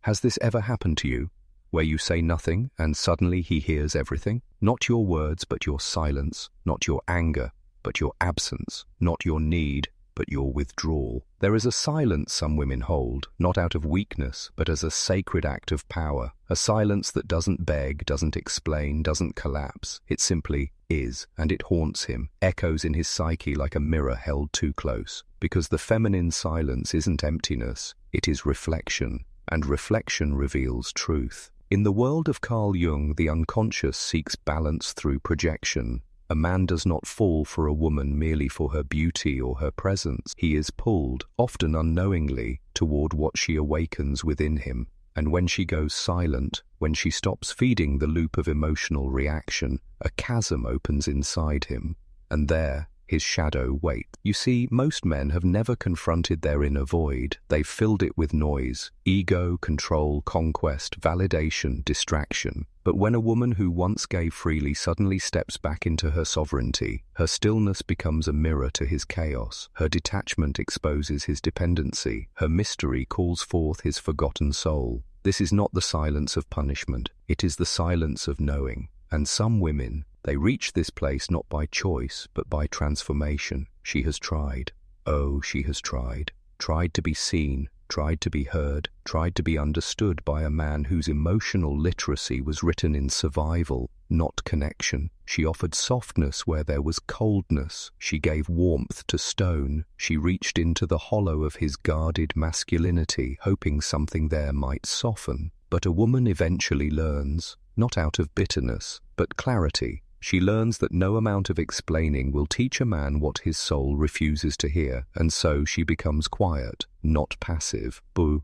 Has this ever happened to you, where you say nothing and suddenly he hears everything? Not your words, but your silence. Not your anger, but your absence. Not your need, but your withdrawal. There is a silence some women hold, not out of weakness, but as a sacred act of power. A silence that doesn't beg, doesn't explain, doesn't collapse. It simply is, and it haunts him, echoes in his psyche like a mirror held too close. Because the feminine silence isn't emptiness, it is reflection, and reflection reveals truth. In the world of Carl Jung, the unconscious seeks balance through projection. A man does not fall for a woman merely for her beauty or her presence. He is pulled, often unknowingly, toward what she awakens within him. And when she goes silent, when she stops feeding the loop of emotional reaction, a chasm opens inside him, and there, his shadow waits. You see, most men have never confronted their inner void. They've filled it with noise, ego, control, conquest, validation, distraction. But when a woman who once gave freely suddenly steps back into her sovereignty, her stillness becomes a mirror to his chaos. Her detachment exposes his dependency. Her mystery calls forth his forgotten soul. This is not the silence of punishment. It is the silence of knowing. And some women, they reach this place not by choice, but by transformation. She has tried. Oh, she has tried. Tried to be seen, tried to be heard, tried to be understood by a man whose emotional literacy was written in survival, not connection. She offered softness where there was coldness. She gave warmth to stone. She reached into the hollow of his guarded masculinity, hoping something there might soften. But a woman eventually learns, not out of bitterness, but clarity. She learns that no amount of explaining will teach a man what his soul refuses to hear, and so she becomes quiet, not passive, but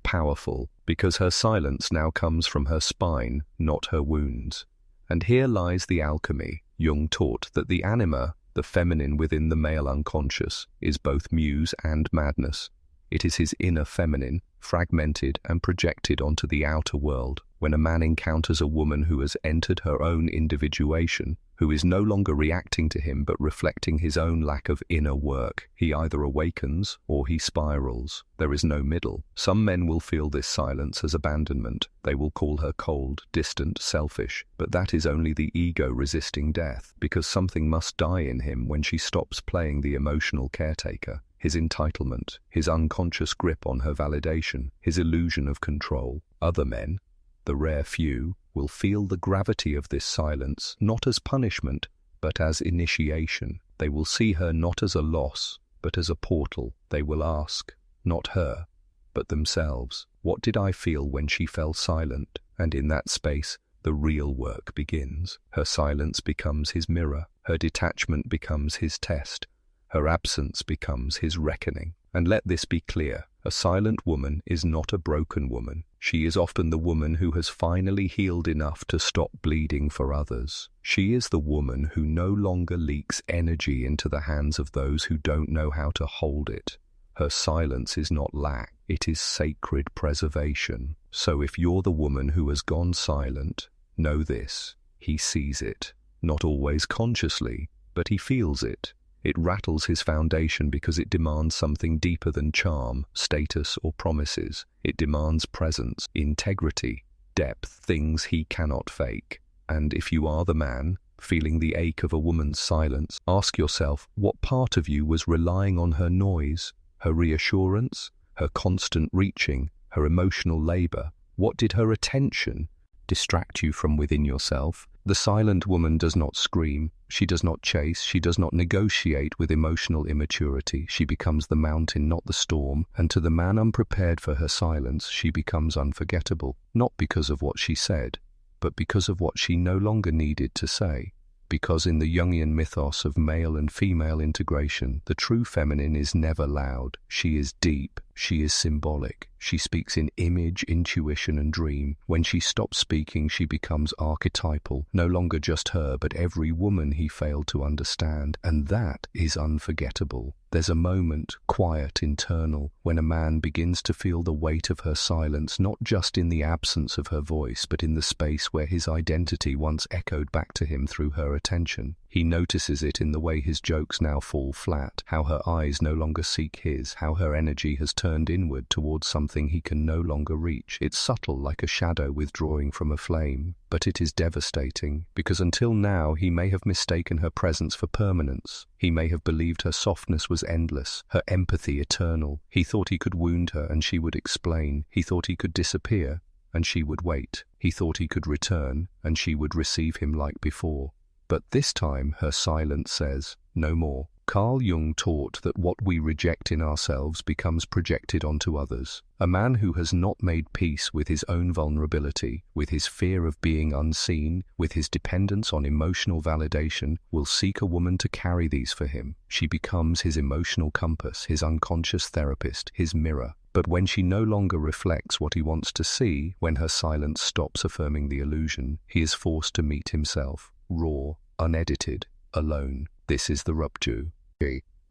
powerful, because her silence now comes from her spine, not her wounds. And here lies the alchemy. Jung taught that the anima, the feminine within the male unconscious, is both muse and madness. It is his inner feminine, fragmented and projected onto the outer world. When a man encounters a woman who has entered her own individuation, who is no longer reacting to him but reflecting his own lack of inner work, he either awakens or he spirals. There is no middle. Some men will feel this silence as abandonment. They will call her cold, distant, selfish, but that is only the ego resisting death, because something must die in him when she stops playing the emotional caretaker. His entitlement, his unconscious grip on her validation, his illusion of control. Other men, the rare few, will feel the gravity of this silence not as punishment, but as initiation. They will see her not as a loss, but as a portal. They will ask, not her, but themselves, what did I feel when she fell silent? And in that space, the real work begins. Her silence becomes his mirror. Her detachment becomes his test. Her absence becomes his reckoning. And let this be clear, a silent woman is not a broken woman. She is often the woman who has finally healed enough to stop bleeding for others. She is the woman who no longer leaks energy into the hands of those who don't know how to hold it. Her silence is not lack, it is sacred preservation. So if you're the woman who has gone silent, know this, he sees it. Not always consciously, but he feels it. It rattles his foundation because it demands something deeper than charm, status, or promises. It demands presence, integrity, depth, things he cannot fake. And if you are the man, feeling the ache of a woman's silence, ask yourself, what part of you was relying on her noise, her reassurance, her constant reaching, her emotional labor? What did her attention distract you from within yourself? The silent woman does not scream, she does not chase, she does not negotiate with emotional immaturity. She becomes the mountain, not the storm, and to the man unprepared for her silence, she becomes unforgettable, not because of what she said, but because of what she no longer needed to say. Because in the Jungian mythos of male and female integration, the true feminine is never loud. She is deep. She is symbolic. She speaks in image, intuition, and dream. When she stops speaking, she becomes archetypal, no longer just her, but every woman he failed to understand. And that is unforgettable. There's a moment, quiet, internal, when a man begins to feel the weight of her silence, not just in the absence of her voice, but in the space where his identity once echoed back to him through her attention. He notices it in the way his jokes now fall flat, how her eyes no longer seek his, how her energy has turned turned inward towards something he can no longer reach. It's subtle, like a shadow withdrawing from a flame, but it is devastating, because until now he may have mistaken her presence for permanence. He may have believed her softness was endless, her empathy eternal. He thought he could wound her and she would explain. He thought he could disappear and she would wait. He thought he could return and she would receive him like before. But this time her silence says, no more. Carl Jung taught that what we reject in ourselves becomes projected onto others. A man who has not made peace with his own vulnerability, with his fear of being unseen, with his dependence on emotional validation, will seek a woman to carry these for him. She becomes his emotional compass, his unconscious therapist, his mirror. But when she no longer reflects what he wants to see, when her silence stops affirming the illusion, he is forced to meet himself, raw, unedited, alone. This is the rupture.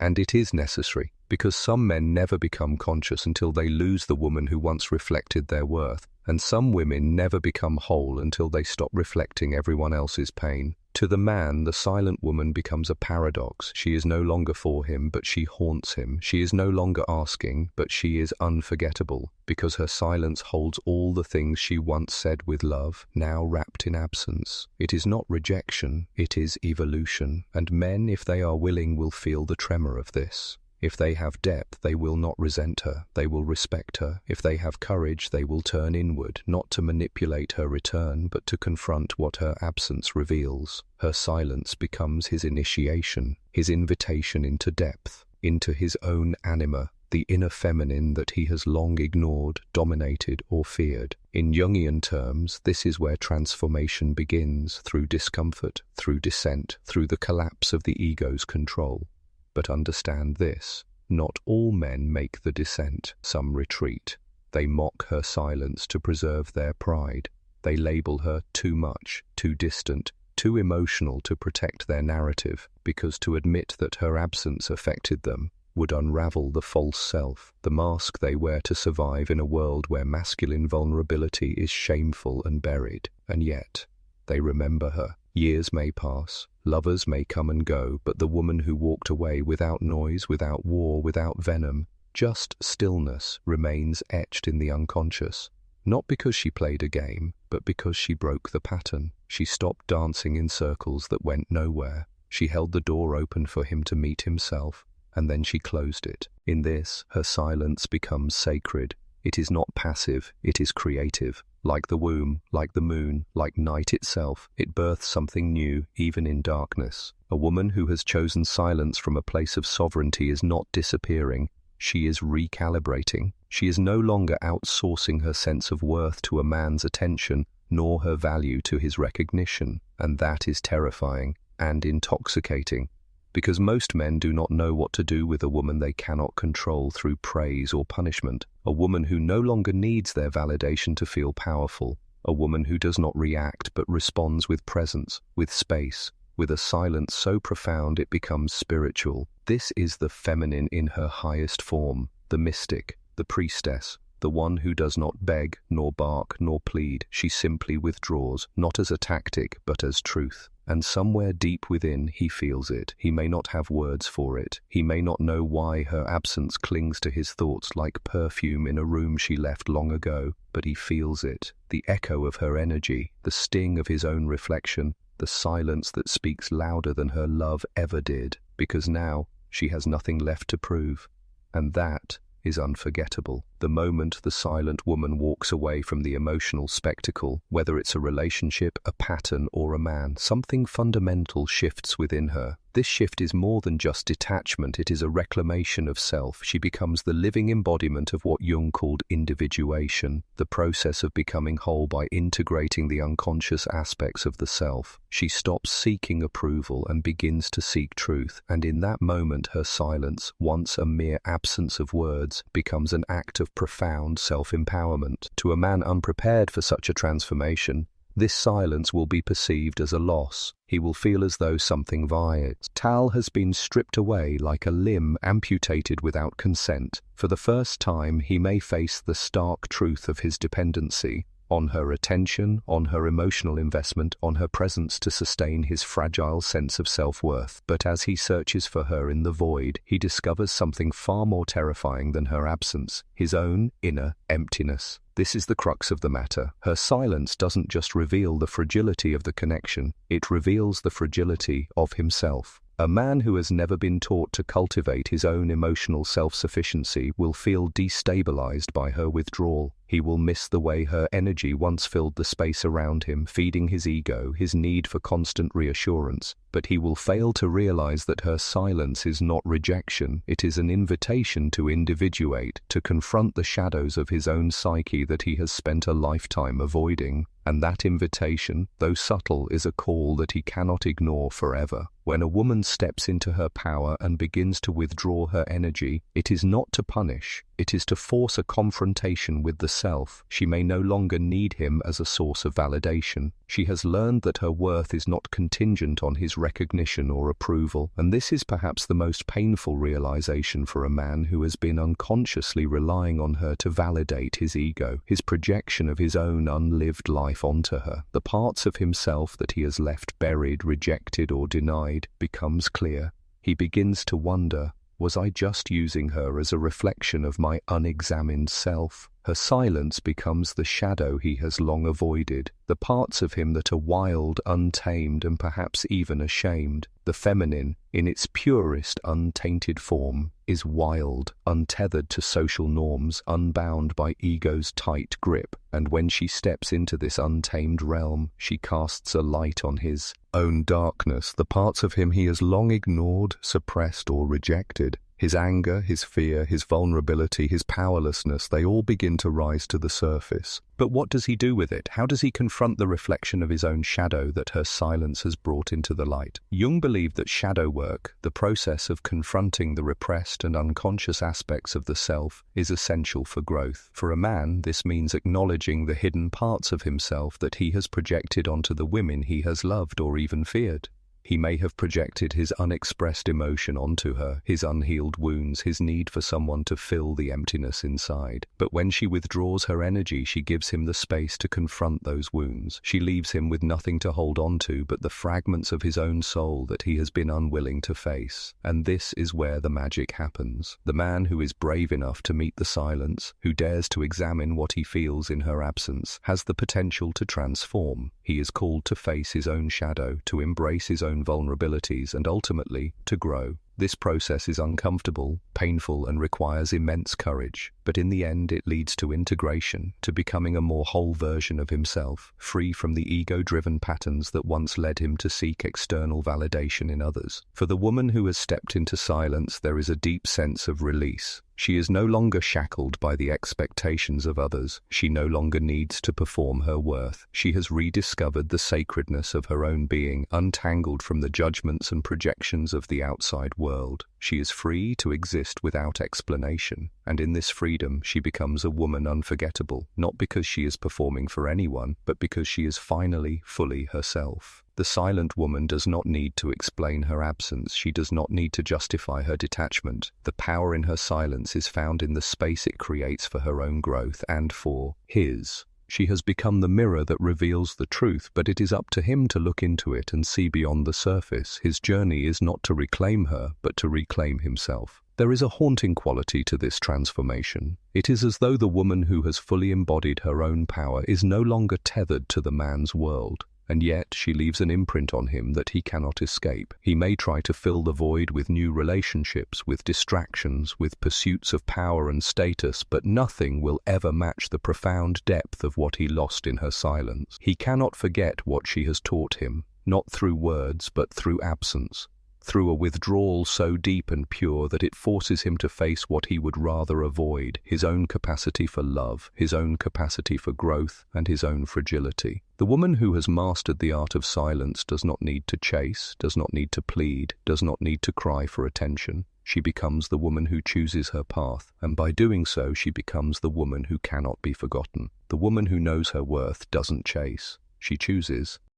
And it is necessary, because some men never become conscious until they lose the woman who once reflected their worth, and some women never become whole until they stop reflecting everyone else's pain. To the man, the silent woman becomes a paradox. She is no longer for him, but she haunts him. She is no longer asking, but she is unforgettable, because her silence holds all the things she once said with love, now wrapped in absence. It is not rejection, it is evolution, and men, if they are willing, will feel the tremor of this. If they have depth, they will not resent her, they will respect her. If they have courage, they will turn inward, not to manipulate her return, but to confront what her absence reveals. Her silence becomes his initiation, his invitation into depth, into his own anima, the inner feminine that he has long ignored, dominated, or feared. In Jungian terms, this is where transformation begins, through discomfort, through dissent, through the collapse of the ego's control. But understand this, not all men make the descent. Some retreat. They mock her silence to preserve their pride. They label her too much, too distant, too emotional to protect their narrative, because to admit that her absence affected them would unravel the false self, the mask they wear to survive in a world where masculine vulnerability is shameful and buried. And yet, they remember her. Years may pass, lovers may come and go, but the woman who walked away without noise, without war, without venom, just stillness, remains etched in the unconscious. Not because she played a game, but because she broke the pattern. She stopped dancing in circles that went nowhere. She held the door open for him to meet himself, and then she closed it. In this, her silence becomes sacred. It is not passive, it is creative. Like the womb, like the moon, like night itself, it births something new, even in darkness. A woman who has chosen silence from a place of sovereignty is not disappearing. She is recalibrating. She is no longer outsourcing her sense of worth to a man's attention, nor her value to his recognition. And that is terrifying and intoxicating, because most men do not know what to do with a woman they cannot control through praise or punishment. A woman who no longer needs their validation to feel powerful. A woman who does not react but responds with presence, with space, with a silence so profound it becomes spiritual. This is the feminine in her highest form, the mystic, the priestess, the one who does not beg, nor bark, nor plead. She simply withdraws, not as a tactic, but as truth. And somewhere deep within, he feels it. He may not have words for it. He may not know why her absence clings to his thoughts like perfume in a room she left long ago, but he feels it. The echo of her energy, the sting of his own reflection, the silence that speaks louder than her love ever did, because now she has nothing left to prove. And that is unforgettable. The moment the silent woman walks away from the emotional spectacle, whether it's a relationship, a pattern, or a man, something fundamental shifts within her. This shift is more than just detachment, it is a reclamation of self. She becomes the living embodiment of what Jung called individuation, the process of becoming whole by integrating the unconscious aspects of the self. She stops seeking approval and begins to seek truth, and in that moment her silence, once a mere absence of words, becomes an act of profound self-empowerment. To a man unprepared for such a transformation, this silence will be perceived as a loss. He will feel as though something vital has been stripped away, like a limb amputated without consent. For the first time, he may face the stark truth of his dependency. on her attention, on her emotional investment, on her presence to sustain his fragile sense of self-worth. But as he searches for her in the void, he discovers something far more terrifying than her absence, his own inner emptiness. This is the crux of the matter. Her silence doesn't just reveal the fragility of the connection, it reveals the fragility of himself. A man who has never been taught to cultivate his own emotional self-sufficiency will feel destabilized by her withdrawal. He will miss the way her energy once filled the space around him, feeding his ego, his need for constant reassurance. But he will fail to realize that her silence is not rejection, it is an invitation to individuate, to confront the shadows of his own psyche that he has spent a lifetime avoiding. And that invitation, though subtle, is a call that he cannot ignore forever. When a woman steps into her power and begins to withdraw her energy, it is not to punish, it is to force a confrontation with the self. She may no longer need him as a source of validation. She has learned that her worth is not contingent on his recognition or approval, and this is perhaps the most painful realization for a man who has been unconsciously relying on her to validate his ego, his projection of his own unlived life onto her. The parts of himself that he has left buried, rejected, or denied becomes clear. He begins to wonder, was I just using her as a reflection of my unexamined self? Her silence becomes the shadow he has long avoided, the parts of him that are wild, untamed, and perhaps even ashamed. The feminine, in its purest, untainted form, is wild, untethered to social norms, unbound by ego's tight grip, and when she steps into this untamed realm, she casts a light on his own darkness, the parts of him he has long ignored, suppressed, or rejected. His anger, his fear, his vulnerability, his powerlessness, they all begin to rise to the surface. But what does he do with it? How does he confront the reflection of his own shadow that her silence has brought into the light? Jung believed that shadow work, the process of confronting the repressed and unconscious aspects of the self, is essential for growth. For a man, this means acknowledging the hidden parts of himself that he has projected onto the women he has loved or even feared. He may have projected his unexpressed emotion onto her, his unhealed wounds, his need for someone to fill the emptiness inside. But when she withdraws her energy, she gives him the space to confront those wounds. She leaves him with nothing to hold on to but the fragments of his own soul that he has been unwilling to face. And this is where the magic happens. The man who is brave enough to meet the silence, who dares to examine what he feels in her absence, has the potential to transform. He is called to face his own shadow, to embrace his own vulnerabilities, and ultimately to grow. This process is uncomfortable, painful, and requires immense courage, but in the end it leads to integration, to becoming a more whole version of himself, free from the ego-driven patterns that once led him to seek external validation in others. For the woman who has stepped into silence, there is a deep sense of release. She is no longer shackled by the expectations of others. She no longer needs to perform her worth. She has rediscovered the sacredness of her own being, untangled from the judgments and projections of the outside world. She is free to exist without explanation, and in this freedom she becomes a woman unforgettable, not because she is performing for anyone, but because she is finally fully herself. The silent woman does not need to explain her absence. She does not need to justify her detachment. The power in her silence is found in the space it creates for her own growth and for his. She has become the mirror that reveals the truth, but it is up to him to look into it and see beyond the surface. His journey is not to reclaim her, but to reclaim himself. There is a haunting quality to this transformation. It is as though the woman who has fully embodied her own power is no longer tethered to the man's world. And yet she leaves an imprint on him that he cannot escape. He may try to fill the void with new relationships, with distractions, with pursuits of power and status, but nothing will ever match the profound depth of what he lost in her silence. He cannot forget what she has taught him, not through words, but through absence. Through a withdrawal so deep and pure that it forces him to face what he would rather avoid, his own capacity for love, his own capacity for growth, and his own fragility. The woman who has mastered the art of silence does not need to chase, does not need to plead, does not need to cry for attention. She becomes the woman who chooses her path, and by doing so she becomes the woman who cannot be forgotten. The woman who knows her worth doesn't chase, she chooses.